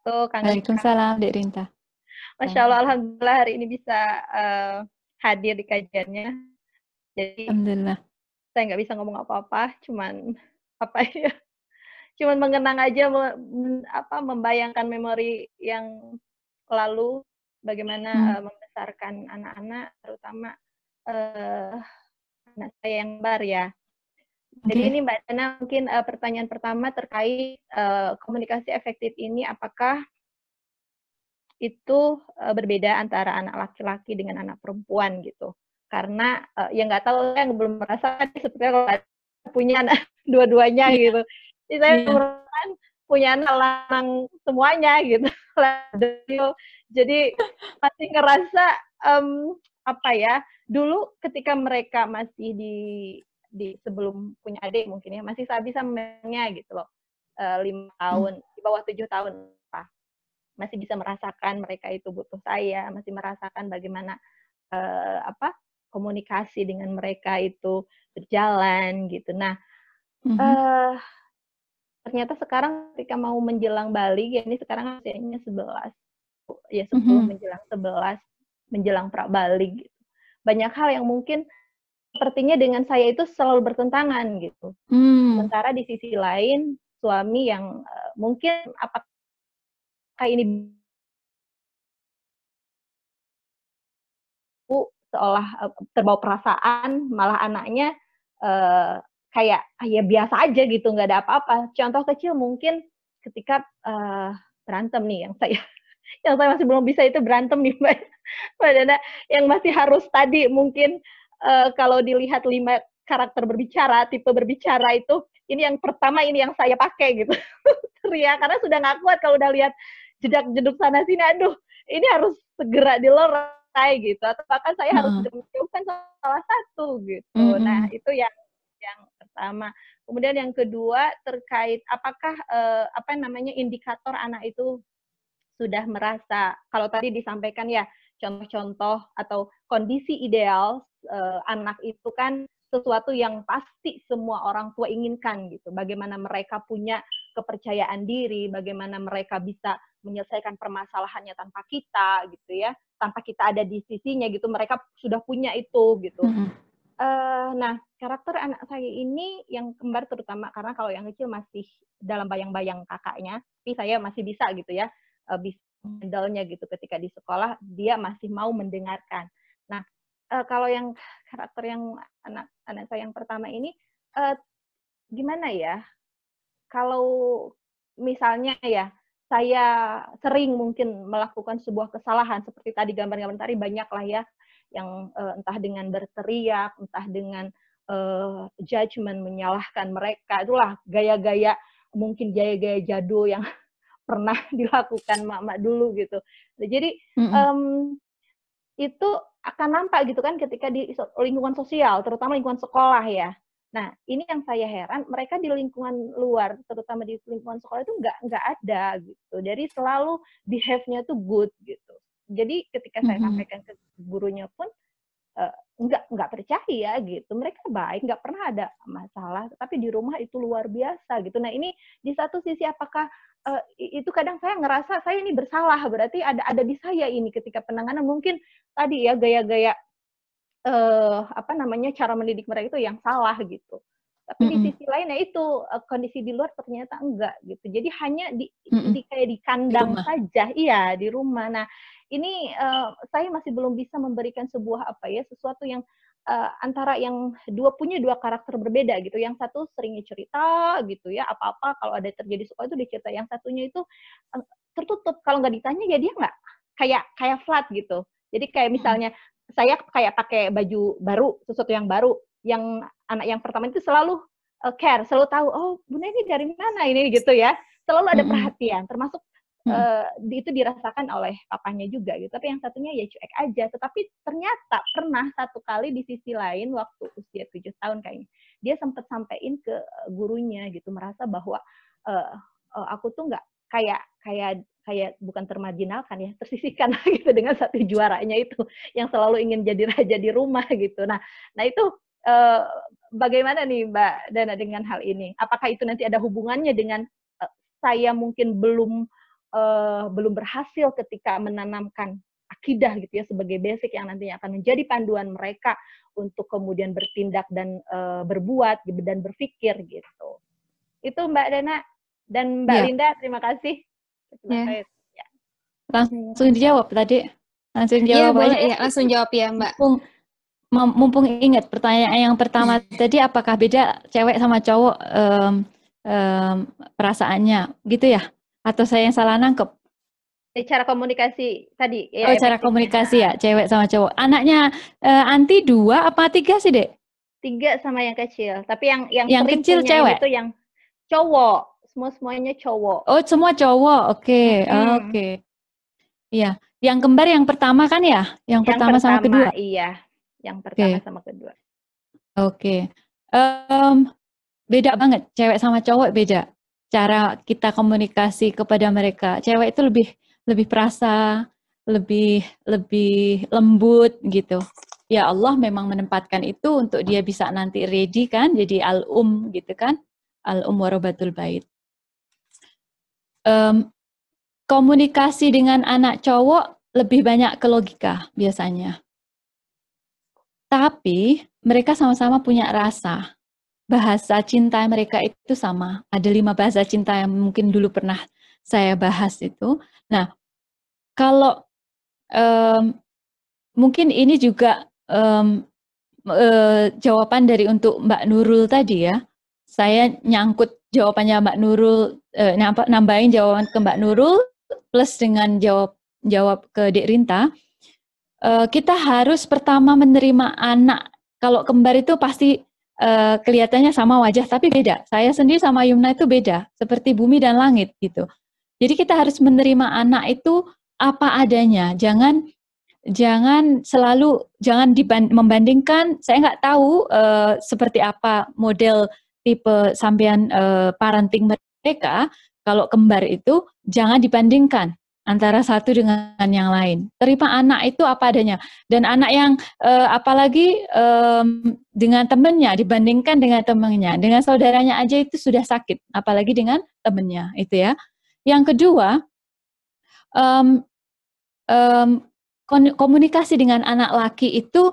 Tuh, kangen sekali. Waalaikumsalam, Dek Rinta. Masya Allah, alhamdulillah hari ini bisa hadir di kajiannya. Jadi Alhamdulillah. saya nggak bisa ngomong apa-apa, cuman apa ya, cuman mengenang aja, membayangkan memori yang lalu, Hmm. bagaimana membesarkan anak-anak, terutama eh, anak saya yang kembar ya. Jadi Oke. ini Mbak Dana mungkin pertanyaan pertama terkait komunikasi efektif ini, apakah itu berbeda antara anak laki-laki dengan anak perempuan gitu. Karena ya nggak tahu, saya belum merasa sebetulnya kalau punya anak dua-duanya Iya, gitu. Jadi saya iya. merasakan punya anak lanang semuanya gitu. Jadi masih ngerasa apa ya, dulu ketika mereka masih di sebelum punya adik mungkin ya, masih saya bisa memangnya gitu loh. 5 tahun, Hmm. di bawah 7 tahun, masih bisa merasakan mereka itu butuh saya, masih merasakan bagaimana komunikasi dengan mereka itu berjalan gitu. Nah, Mhm. eh, ternyata sekarang ketika mau menjelang balik, ya ini sekarang usianya 11, ya 10 Mhm. menjelang 11, menjelang pra-balik gitu. Banyak hal yang mungkin sepertinya dengan saya itu selalu bertentangan gitu. Hmm. Sementara di sisi lain suami yang mungkin apakah ini seolah terbawa perasaan, malah anaknya kayak ya biasa aja gitu, nggak ada apa-apa. Contoh kecil mungkin ketika berantem nih, yang saya masih belum bisa itu berantem nih Mbak, Mbak Dana, yang masih harus tadi mungkin kalau dilihat 5 karakter berbicara, tipe berbicara itu, ini yang pertama, ini yang saya pakai gitu. Teriak karena sudah nggak kuat kalau udah lihat jedak-jeduk sana sini, aduh ini harus segera dilerai gitu, atau bahkan saya harus Heeh. menjauhkan salah satu gitu. Nah Mhm. itu yang pertama. Kemudian yang kedua terkait apakah apa namanya indikator anak itu sudah merasa, kalau tadi disampaikan ya contoh-contoh atau kondisi ideal anak itu kan sesuatu yang pasti semua orang tua inginkan gitu. Bagaimana mereka punya kepercayaan diri, bagaimana mereka bisa menyelesaikan permasalahannya tanpa kita gitu ya, tanpa kita ada di sisinya gitu. Mereka sudah punya itu gitu. Mhm. Nah, karakter anak saya ini yang kembar terutama, karena kalau yang kecil masih dalam bayang-bayang kakaknya, tapi saya masih bisa gitu ya, bisa handle-nya gitu ketika di sekolah, dia masih mau mendengarkan. Nah, kalau yang karakter yang anak saya yang pertama ini, eee, gimana ya, kalau misalnya ya, saya sering mungkin melakukan sebuah kesalahan seperti tadi gambar-gambar tadi banyak lah ya, yang entah dengan berteriak, entah dengan judgement, menyalahkan mereka, itulah gaya-gaya, mungkin gaya-gaya jadul yang pernah dilakukan mak-mak dulu gitu. Nah, jadi Mhm. um, itu akan nampak gitu kan ketika di lingkungan sosial, terutama lingkungan sekolah ya. Nah, ini yang saya heran, mereka di lingkungan luar, terutama di lingkungan sekolah itu nggak ada gitu. Jadi selalu behave-nya tuh good gitu. Jadi ketika saya Mhm. sampaikan ke gurunya pun nggak percaya gitu. Mereka baik, nggak pernah ada masalah, tapi di rumah itu luar biasa gitu. Nah ini di satu sisi apakah itu kadang saya ngerasa saya ini bersalah, berarti ada di saya ini ketika penanganan mungkin tadi ya gaya-gaya apa namanya cara mendidik mereka itu yang salah gitu. Tapi di Mhm. sisi lain ya itu kondisi di luar ternyata enggak gitu. Jadi hanya Mhm. kayak di Di kandang rumah. saja, iya di rumah. Nah ini saya masih belum bisa memberikan sebuah apa ya sesuatu yang antara yang punya dua karakter berbeda gitu. Yang satu seringnya cerita gitu ya apa-apa kalau ada terjadi sesuatu itu dicerita. Yang satunya itu tertutup kalau nggak ditanya ya dia nggak kayak flat gitu. Jadi kayak Mhm. misalnya saya kayak pakai baju baru, sesuatu yang baru, yang anak yang pertama itu selalu care, selalu tahu, oh Bunda ini dari mana ini gitu ya, selalu ada Mhm. perhatian, termasuk Mhm. itu dirasakan oleh papanya juga gitu, tapi yang satunya ya cuek aja, tetapi ternyata pernah satu kali di sisi lain waktu usia 7 tahun kayaknya, dia sempat sampaikan ke gurunya gitu, merasa bahwa uh, aku tuh nggak kayak kayak kayak bukan termarginalkan ya, tersisihkan gitu dengan satu juaranya itu yang selalu ingin jadi raja di rumah gitu. Nah itu eh, bagaimana nih Mbak Dana dengan hal ini? Apakah itu nanti ada hubungannya dengan saya mungkin belum belum berhasil ketika menanamkan akidah gitu ya sebagai basic yang nantinya akan menjadi panduan mereka untuk kemudian bertindak dan berbuat dan berpikir gitu. Itu Mbak Dana dan Mbak Linda, terima kasih. Ya. Langsung dijawab tadi. Langsung jawab boleh aja. ya, langsung jawab ya Mbak. Mumpung ingat pertanyaan yang pertama tadi, apakah beda cewek sama cowok perasaannya gitu ya? Atau saya yang salah nangkep? Cara komunikasi tadi. Ya, cara komunikasi ya, cewek sama cowok. Anaknya Anti 2 apa 3 sih, Dek? 3 sama yang kecil. Tapi yang sering kecil punya cewek itu yang cowok. Semuanya cowok. Oh, semua cowok. Oke. Oke. Iya, yang kembar yang pertama kan ya? Yang pertama sama kedua. Iya, yang pertama sama kedua. Oke. Beda banget, cewek sama cowok beda. Cara kita komunikasi kepada mereka. Cewek itu lebih perasa, lebih lembut gitu. Ya Allah memang menempatkan itu untuk dia bisa nanti ready kan, jadi al-um gitu kan. Al-um warabatul bait. Komunikasi dengan anak cowok lebih banyak ke logika biasanya. Tapi mereka sama-sama punya rasa. Bahasa cinta mereka itu sama. Ada 5 bahasa cinta yang mungkin dulu pernah saya bahas itu. Nah, kalau mungkin ini juga jawaban dari untuk Mbak Nurul tadi ya. Saya nyangkut jawabannya Mbak Nurul, nambahin jawaban ke Mbak Nurul, plus dengan jawab ke Dek Rinta. Kita harus pertama menerima anak. Kalau kembar itu pasti kelihatannya sama wajah, tapi beda. Saya sendiri sama Yumna itu beda, seperti bumi dan langit gitu. Jadi kita harus menerima anak itu apa adanya. Jangan membandingkan. Saya nggak tahu seperti apa model tipe sampean parenting mereka. Kalau kembar itu jangan dibandingkan antara satu dengan yang lain. Terima anak itu apa adanya. Dan anak yang apalagi dengan temannya dibandingkan dengan temannya, dengan saudaranya aja itu sudah sakit, apalagi dengan temannya itu ya. Yang kedua, komunikasi dengan anak laki itu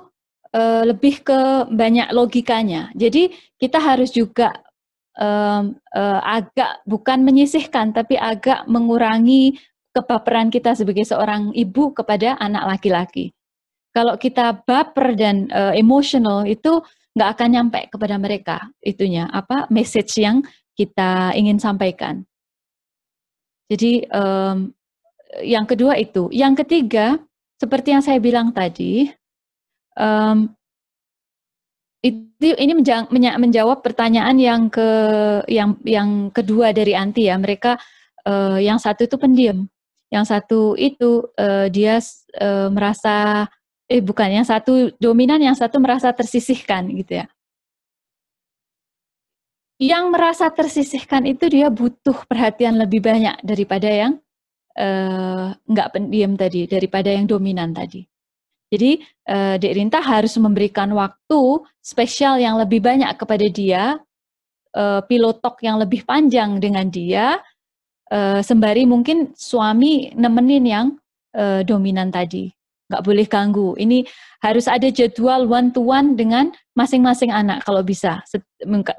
lebih ke banyak logikanya. Jadi kita harus juga agak bukan menyisihkan, tapi agak mengurangi kebaperan kita sebagai seorang ibu kepada anak laki-laki. Kalau kita baper dan emosional itu nggak akan nyampe kepada mereka itunya apa message yang kita ingin sampaikan. Jadi yang kedua itu, yang ketiga seperti yang saya bilang tadi, ini menjawab pertanyaan yang kedua dari Anti ya. Mereka yang satu itu pendiam. Yang satu itu dia merasa bukan, yang satu dominan, yang satu merasa tersisihkan gitu ya. Yang merasa tersisihkan itu dia butuh perhatian lebih banyak daripada yang nggak pendiam tadi, daripada yang dominan tadi. Jadi Dek Rinta harus memberikan waktu spesial yang lebih banyak kepada dia, pilotok yang lebih panjang dengan dia, sembari mungkin suami nemenin yang dominan tadi. Nggak boleh ganggu. Ini harus ada jadwal one-to-one dengan masing-masing anak kalau bisa.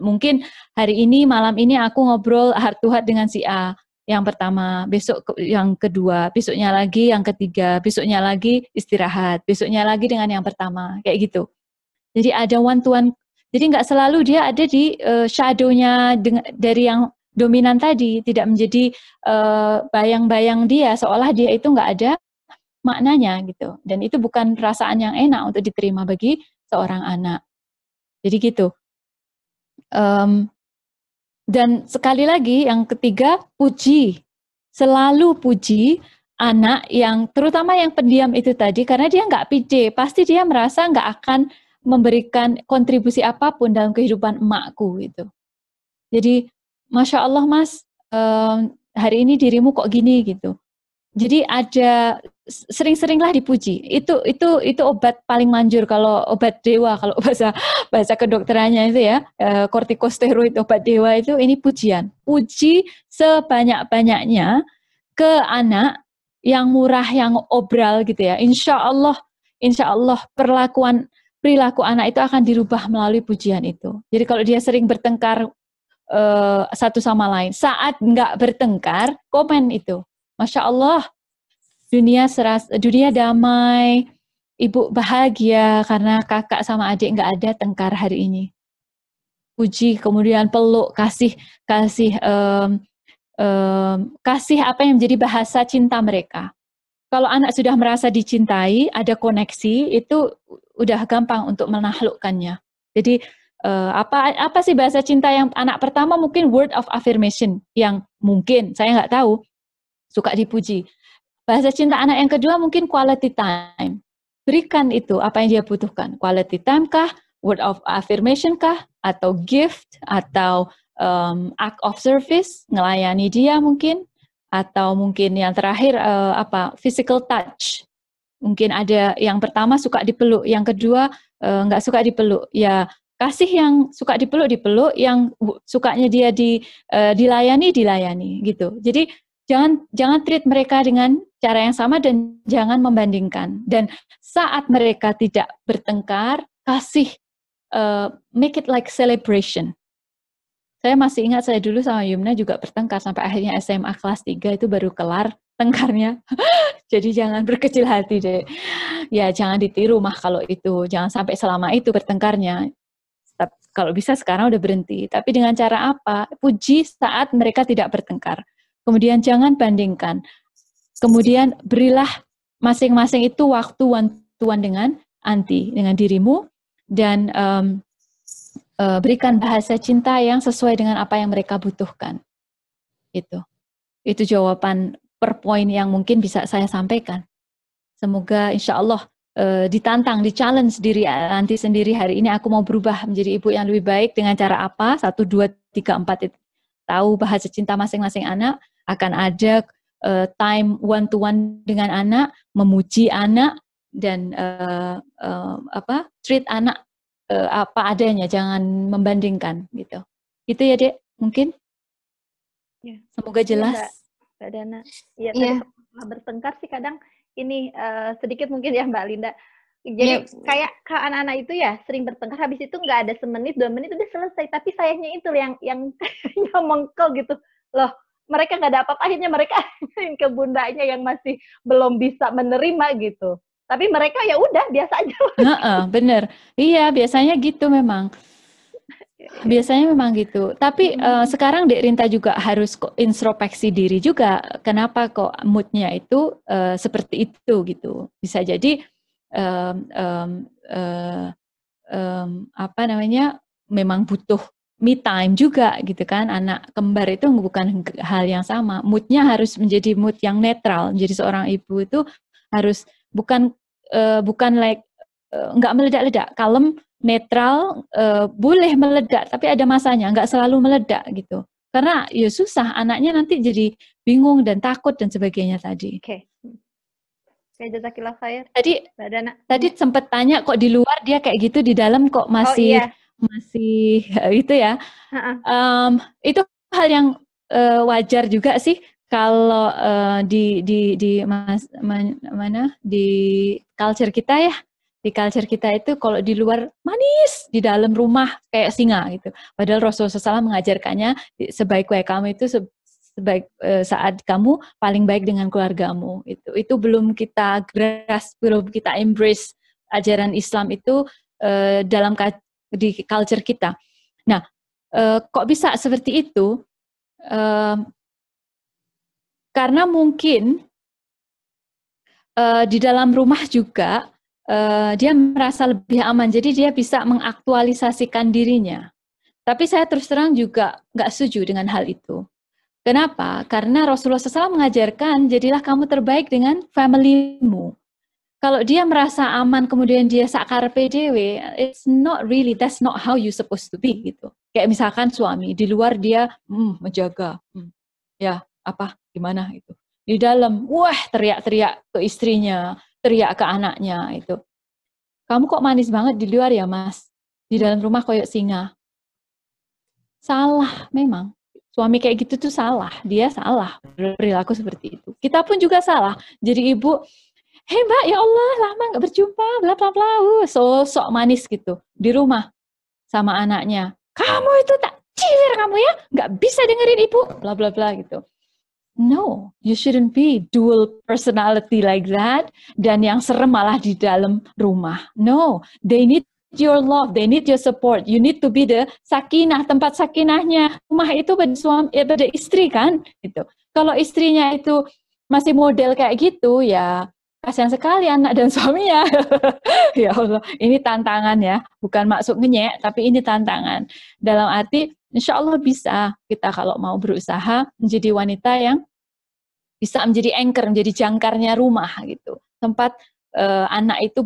Mungkin hari ini, malam ini aku ngobrol heart-to-heart dengan si A. Yang pertama, besok yang kedua, besoknya lagi yang ketiga, besoknya lagi istirahat, besoknya lagi dengan yang pertama. Kayak gitu. Jadi ada one-to-one. Jadi nggak selalu dia ada di shadow-nya dari yang dominan tadi, tidak menjadi bayang-bayang dia, seolah dia itu nggak ada maknanya gitu. Dan itu bukan perasaan yang enak untuk diterima bagi seorang anak. Jadi gitu. Dan sekali lagi yang ketiga, puji. Selalu puji anak yang, terutama yang pendiam itu tadi, karena dia nggak pede, pasti dia merasa nggak akan memberikan kontribusi apapun dalam kehidupan emakku gitu. Jadi Masya Allah Mas, hari ini dirimu kok gini gitu. Jadi ada sering-seringlah dipuji. Itu obat paling manjur kalau obat dewa, kalau bahasa kedokterannya itu ya, kortikosteroid, obat dewa itu ini pujian. Puji sebanyak-banyaknya ke anak yang murah, yang obral gitu ya. Insya Allah perilaku anak itu akan dirubah melalui pujian itu. Jadi kalau dia sering bertengkar satu sama lain, saat nggak bertengkar, komen itu. Masya Allah, dunia damai, ibu bahagia karena kakak sama adik nggak ada tengkar hari ini. Puji, kemudian peluk, kasih apa yang menjadi bahasa cinta mereka. Kalau anak sudah merasa dicintai, ada koneksi, itu udah gampang untuk menaklukkannya. Jadi apa sih bahasa cinta yang anak pertama? Mungkin word of affirmation, yang mungkin saya nggak tahu, suka dipuji. Bahasa cinta anak yang kedua mungkin quality time. Berikan itu apa yang dia butuhkan. Quality time kah? Word of affirmation kah? Atau gift? Atau act of service? Ngelayani dia mungkin? Atau mungkin yang terakhir physical touch. Mungkin ada yang pertama suka dipeluk, yang kedua nggak suka dipeluk. Ya kasih yang suka dipeluk, yang sukanya dia dilayani gitu. Jadi jangan treat mereka dengan cara yang sama dan jangan membandingkan. Dan saat mereka tidak bertengkar, kasih make it like celebration. Saya masih ingat saya dulu sama Yumna juga bertengkar sampai akhirnya SMA kelas 3 itu baru kelar tengkarnya. Jadi jangan berkecil hati deh. Ya jangan ditiru mah kalau itu. Jangan sampai selama itu bertengkarnya. Kalau bisa sekarang udah berhenti. Tapi dengan cara apa? Puji saat mereka tidak bertengkar. Kemudian jangan bandingkan. Kemudian berilah masing-masing itu waktu one-to-one dengan anti, dengan dirimu. Dan berikan bahasa cinta yang sesuai dengan apa yang mereka butuhkan. Itu jawaban per poin yang mungkin bisa saya sampaikan. Semoga insya Allah ditantang, di-challenge diri nanti sendiri, hari ini aku mau berubah menjadi ibu yang lebih baik dengan cara apa? 1, 2, 3, 4 itu. Tahu bahasa cinta masing-masing anak, akan ada time one-to-one dengan anak, memuji anak, dan treat anak apa adanya, jangan membandingkan gitu. Itu ya Dek, mungkin? Ya. Semoga jelas. Ya, Mbak Dana. Iya, tadi setelah bertengkar sih kadang ini sedikit mungkin ya Mbak Linda. Jadi kayak ke anak-anak itu ya sering bertengkar, habis itu nggak ada semenit 2 menit udah selesai. Tapi sayangnya itu yang mengkel gitu. Loh, mereka nggak ada apa-apa, akhirnya mereka ke bundanya yang masih belum bisa menerima gitu. Tapi mereka ya udah biasa aja. Bener. Iya, biasanya gitu memang. Biasanya memang gitu. Tapi sekarang Dek Rinta juga harus introspeksi diri juga. Kenapa kok moodnya itu seperti itu gitu. Bisa jadi memang butuh me time juga gitu kan. Anak kembar itu bukan hal yang sama. Moodnya harus menjadi mood yang netral. Jadi seorang ibu itu harus bukan nggak meledak-ledak, kalem, netral, boleh meledak, tapi ada masanya, nggak selalu meledak gitu. Karena ya susah, anaknya nanti jadi bingung dan takut dan sebagainya tadi. Oke, jazakillah khair. Tadi sempat tanya kok di luar dia kayak gitu, di dalam kok masih itu ya. Itu hal yang wajar juga sih. Kalau di culture kita ya, di culture kita itu kalau di luar manis, di dalam rumah kayak singa gitu. Padahal Rasulullah SAW mengajarkannya sebaik-baik kamu itu saat kamu paling baik dengan keluargamu. Itu belum kita grasp, belum kita embrace ajaran Islam itu di culture kita. Nah, kok bisa seperti itu? Karena mungkin di dalam rumah juga dia merasa lebih aman, jadi dia bisa mengaktualisasikan dirinya. Tapi saya terus terang juga nggak setuju dengan hal itu. Kenapa? Karena Rasulullah SAW mengajarkan, jadilah kamu terbaik dengan family-mu. Kalau dia merasa aman, kemudian dia sakarpe dewe, it's not really, that's not how you supposed to be gitu. Kayak misalkan suami di luar dia menjaga, ya apa gimana itu. Di dalam, wah teriak-teriak ke istrinya, teriak ke anaknya itu. Kamu kok manis banget di luar ya Mas? Di dalam rumah koyok singa. Salah memang. suami kayak gitu tuh salah, dia salah perilaku seperti itu. Kita pun juga salah. Jadi ibu, hei mbak, ya Allah lama nggak berjumpa, bla bla bla, sosok manis gitu di rumah sama anaknya. Kamu itu tak cilir kamu ya, nggak bisa dengerin ibu, bla bla bla gitu. No, you shouldn't be dual personality like that. Dan yang serem malah di dalam rumah. No, they need your love, they need your support. You need to be the sakinah, tempat sakinahnya. Rumah itu pada suami, pada istri kan, gitu. Kalau istrinya itu masih model kayak gitu, ya kasihan sekali anak dan suaminya. Ya Allah, ini tantangan ya, bukan maksud ngenyek, tapi ini tantangan. Dalam arti, insya Allah bisa kita kalau mau berusaha menjadi wanita yang bisa menjadi anchor, menjadi jangkarnya rumah gitu. Tempat anak itu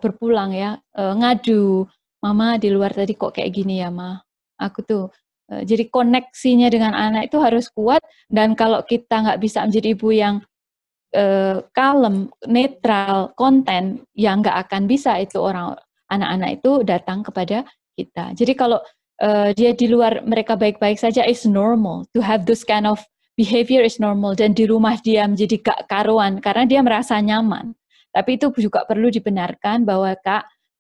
berpulang ya, ngadu, mama di luar tadi kok kayak gini ya ma, aku tuh jadi koneksinya dengan anak itu harus kuat. Dan kalau kita nggak bisa menjadi ibu yang kalem, netral, konten, yang nggak akan bisa itu anak-anak itu datang kepada kita. Jadi kalau dia di luar mereka baik-baik saja is normal, to have this kind of behavior is normal, dan di rumah dia menjadi gak karuan karena dia merasa nyaman. Tapi itu juga perlu dibenarkan bahwa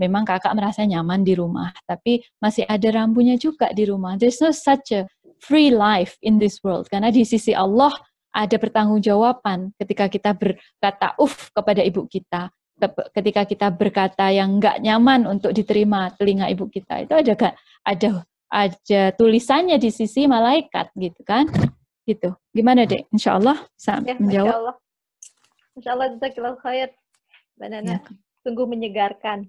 memang kakak merasa nyaman di rumah, tapi masih ada rambunya juga di rumah. There's no such a free life in this world, karena di sisi Allah ada pertanggungjawaban ketika kita berkata kepada ibu kita, ketika kita berkata yang nggak nyaman untuk diterima telinga ibu kita, itu ada tulisannya di sisi malaikat gitu kan, gitu. Gimana dek? Insya Allah bisa ya, menjawab. Insya Allah jazakallahu khair, Mbak Nana. Ya. Sungguh menyegarkan.